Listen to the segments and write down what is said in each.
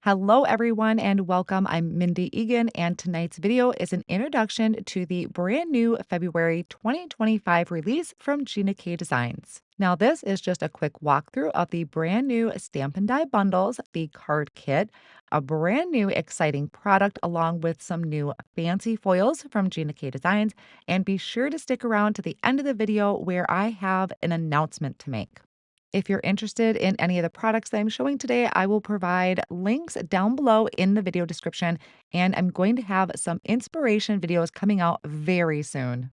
Hello, everyone, and welcome. I'm Mindy Eggen, and tonight's video is an introduction to the brand new February 2025 release from Gina K Designs. Now, this is just a quick walkthrough of the brand new Stamp and Die bundles, the card kit, a brand new exciting product, along with some new fancy foils from Gina K Designs. And be sure to stick around to the end of the video where I have an announcement to make. If you're interested in any of the products that I'm showing today, I will provide links down below in the video description, and I'm going to have some inspiration videos coming out very soon.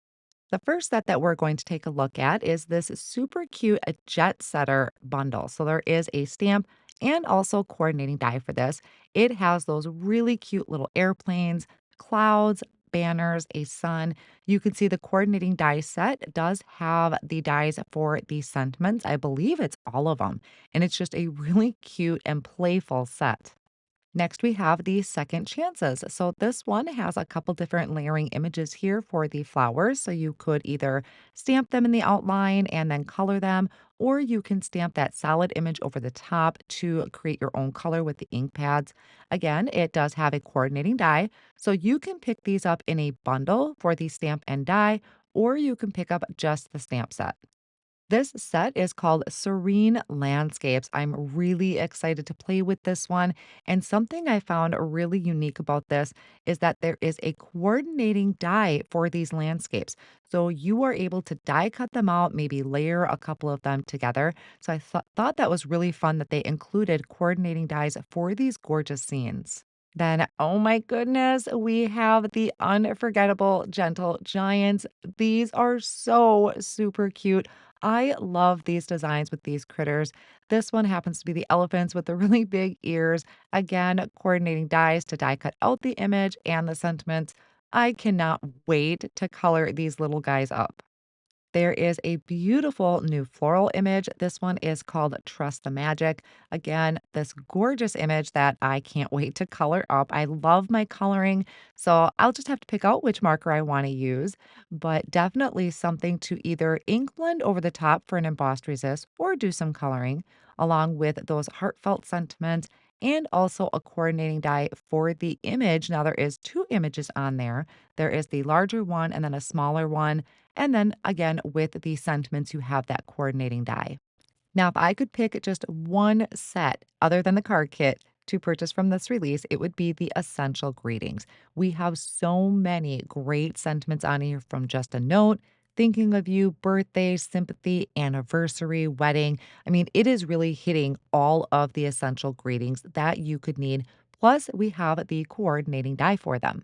The first set that we're going to take a look at is this super cute jet setter bundle. So there is a stamp and also coordinating die for this. It has those really cute little airplanes, clouds, banners, a sun. You can see the coordinating die set does have the dies for the sentiments. I believe it's all of them. And it's just a really cute and playful set. Next, we have the second chances. So this one has a couple different layering images here for the flowers. So you could either stamp them in the outline and then color them, or you can stamp that solid image over the top to create your own color with the ink pads. Again, it does have a coordinating die. So you can pick these up in a bundle for the stamp and die, or you can pick up just the stamp set. This set is called Serene Landscapes. I'm really excited to play with this one. And something I found really unique about this is that there is a coordinating die for these landscapes. So you are able to die cut them out, maybe layer a couple of them together. So I thought that was really fun that they included coordinating dies for these gorgeous scenes. Then, oh my goodness, we have the Unforgettable Gentle Giants. These are so super cute. I love these designs with these critters. This one happens to be the elephants with the really big ears. Again, coordinating dies to die cut out the image and the sentiments. I cannot wait to color these little guys up. There is a beautiful new floral image. This one is called Trust the Magic. Again, this gorgeous image that I can't wait to color up. I love my coloring, so I'll just have to pick out which marker I want to use, but definitely something to either ink blend over the top for an embossed resist or do some coloring, along with those heartfelt sentiments and also a coordinating die for the image. Now, there is two images on there. There is the larger one and then a smaller one, and then again, with the sentiments, you have that coordinating die. Now, if I could pick just one set other than the card kit to purchase from this release, it would be the Essential Greetings. We have so many great sentiments on here, from just a note, thinking of you, birthday, sympathy, anniversary, wedding. I mean, it is really hitting all of the essential greetings that you could need. Plus, we have the coordinating die for them.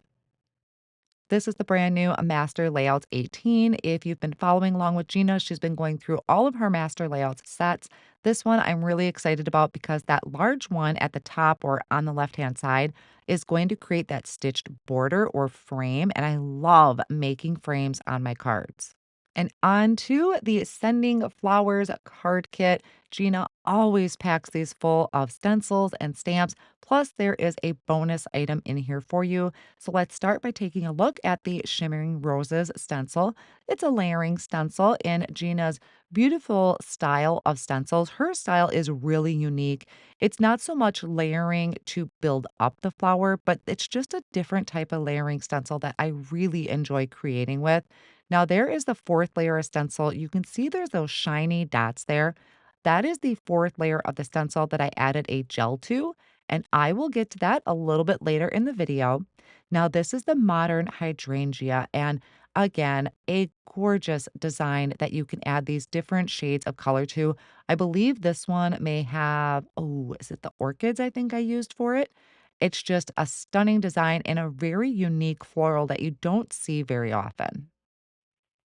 This is the brand new Master Layouts 18. If you've been following along with Gina, she's been going through all of her Master Layouts sets. This one I'm really excited about because that large one at the top or on the left-hand side is going to create that stitched border or frame, and I love making frames on my cards. And on to the Sending Flowers card kit. Gina always packs these full of stencils and stamps. Plus, there is a bonus item in here for you. So let's start by taking a look at the Shimmering Roses stencil. It's a layering stencil in Gina's beautiful style of stencils. Her style is really unique. It's not so much layering to build up the flower, but it's just a different type of layering stencil that I really enjoy creating with. Now, there is the fourth layer of stencil. You can see there's those shiny dots there. That is the fourth layer of the stencil that I added a gel to, and I will get to that a little bit later in the video. Now, this is the Modern Hydrangea, and again, a gorgeous design that you can add these different shades of color to. I believe this one may have, oh, is it the orchids I think I used for it? It's just a stunning design and a very unique floral that you don't see very often.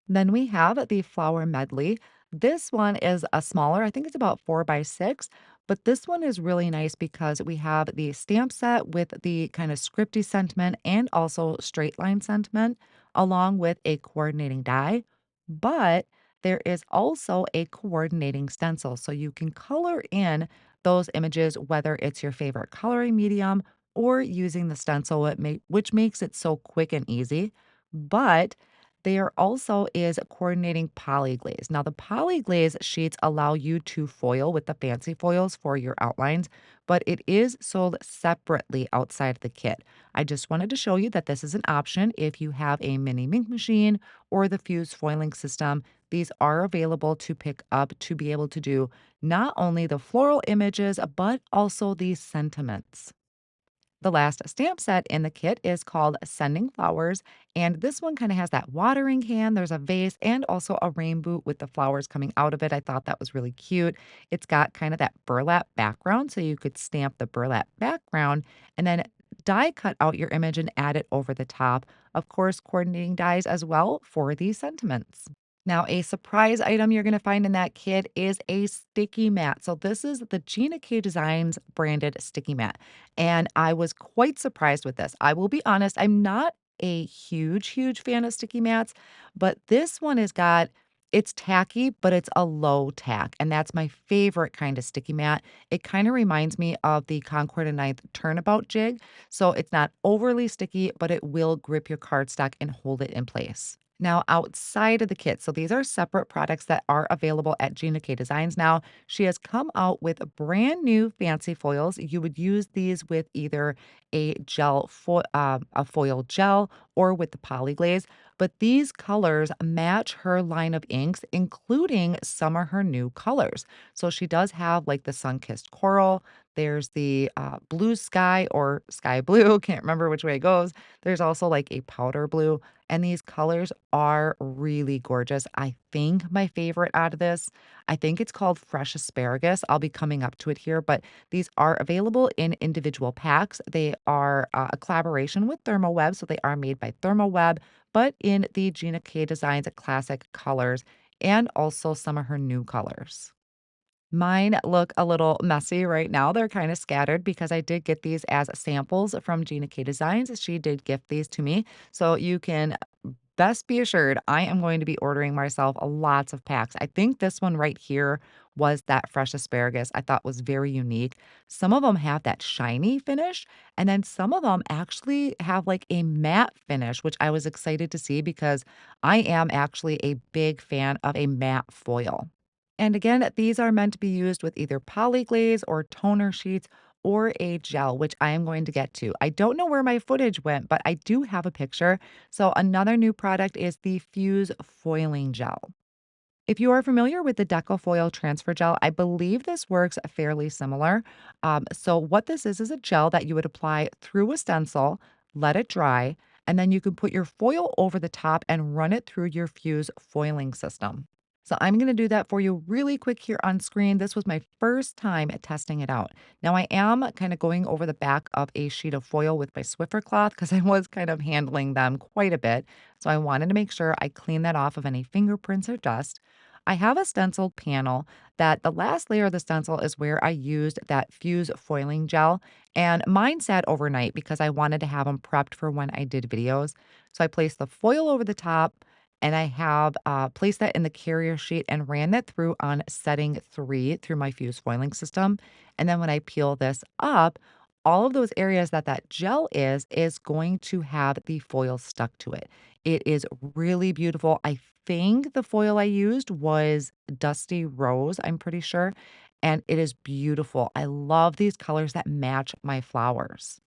Then we have the flower medley. This one is a smaller, I think it's about 4 by 6, but this one is really nice because we have the stamp set with the kind of scripty sentiment and also straight line sentiment, along with a coordinating die. But there is also a coordinating stencil. So you can color in those images, whether it's your favorite coloring medium or using the stencil, which makes it so quick and easy. But There also is coordinating poly glaze. Now, the poly glaze sheets allow you to foil with the fancy foils for your outlines, but it is sold separately outside the kit. I just wanted to show you that this is an option if you have a mini mink machine or the fuse foiling system. These are available to pick up to be able to do not only the floral images, but also the sentiments. The last stamp set in the kit is called Sending Flowers, and this one kind of has that watering can. There's a vase and also a rainbow with the flowers coming out of it. I thought that was really cute. It's got kind of that burlap background, so you could stamp the burlap background and then die cut out your image and add it over the top. Of course, coordinating dies as well for these sentiments. Now, a surprise item you're going to find in that kit is a sticky mat. So, this is the Gina K Designs branded sticky mat. And I was quite surprised with this. I will be honest, I'm not a huge fan of sticky mats, but this one has got it's tacky, but it's a low tack. And that's my favorite kind of sticky mat. It kind of reminds me of the Concord and Ninth turnabout jig. So, it's not overly sticky, but it will grip your cardstock and hold it in place. Now, outside of the kit, so these are separate products that are available at Gina K Designs now. She has come out with brand new fancy foils. You would use these with either a foil gel or with the polyglaze. But these colors match her line of inks, including some of her new colors. So she does have like the Sunkissed coral. There's the blue sky or sky blue. Can't remember which way it goes. There's also like a powder blue. And these colors are really gorgeous. I think my favorite out of this, I think it's called Fresh Asparagus. I'll be coming up to it here, but these are available in individual packs. They are a collaboration with Thermoweb, so they are made by Thermoweb, but in the Gina K Designs classic colors and also some of her new colors. Mine look a little messy right now. They're kind of scattered because I did get these as samples from Gina K Designs. She did gift these to me. So you can best be assured I am going to be ordering myself lots of packs. I think this one right here was that fresh asparagus I thought was very unique. Some of them have that shiny finish, and then some of them actually have like a matte finish, which I was excited to see because I am actually a big fan of a matte foil. And again, these are meant to be used with either poly glaze or toner sheets or a gel, which I am going to get to. I don't know where my footage went, but I do have a picture. So another new product is the Fuse Foiling Gel. If you are familiar with the Decofoil Transfer Gel, I believe this works fairly similar. So what this is a gel that you would apply through a stencil, let it dry, and then you can put your foil over the top and run it through your Fuse foiling system. So I'm going to do that for you really quick here on screen. This was my first time at testing it out. Now I am kind of going over the back of a sheet of foil with my Swiffer cloth because I was kind of handling them quite a bit. So I wanted to make sure I clean that off of any fingerprints or dust. I have a stenciled panel that the last layer of the stencil is where I used that Fuse foiling gel. And mine sat overnight because I wanted to have them prepped for when I did videos. So I placed the foil over the top and I have placed that in the carrier sheet and ran that through on setting 3 through my Fuse foiling system. And then when I peel this up, all of those areas that that gel is going to have the foil stuck to it. It is really beautiful. I think the foil I used was Dusty Rose, I'm pretty sure, and it is beautiful. I love these colors that match my flowers.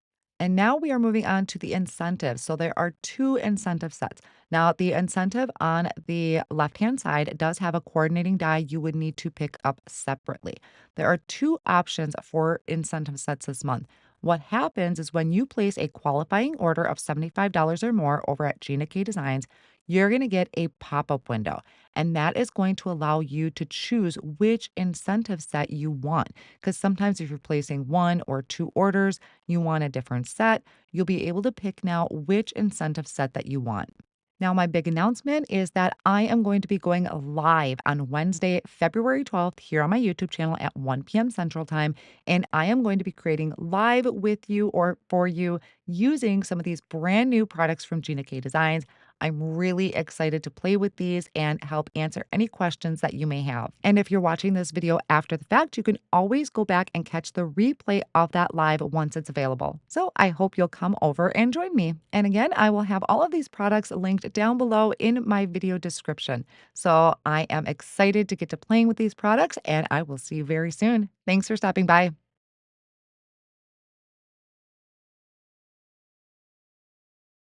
And now we are moving on to the incentives. So there are two incentive sets. Now, the incentive on the left-hand side does have a coordinating die you would need to pick up separately. There are two options for incentive sets this month. What happens is when you place a qualifying order of $75 or more over at Gina K Designs, you're going to get a pop-up window. And that is going to allow you to choose which incentive set you want. Because sometimes if you're placing one or two orders, you want a different set, you'll be able to pick now which incentive set that you want. Now, my big announcement is that I am going to be going live on Wednesday, February 12th, here on my YouTube channel at 1 p.m. Central Time. And I am going to be creating live with you or for you using some of these brand new products from Gina K Designs. I'm really excited to play with these and help answer any questions that you may have. And if you're watching this video after the fact, you can always go back and catch the replay of that live once it's available. So I hope you'll come over and join me. And again, I will have all of these products linked down below in my video description. So I am excited to get to playing with these products, and I will see you very soon. Thanks for stopping by.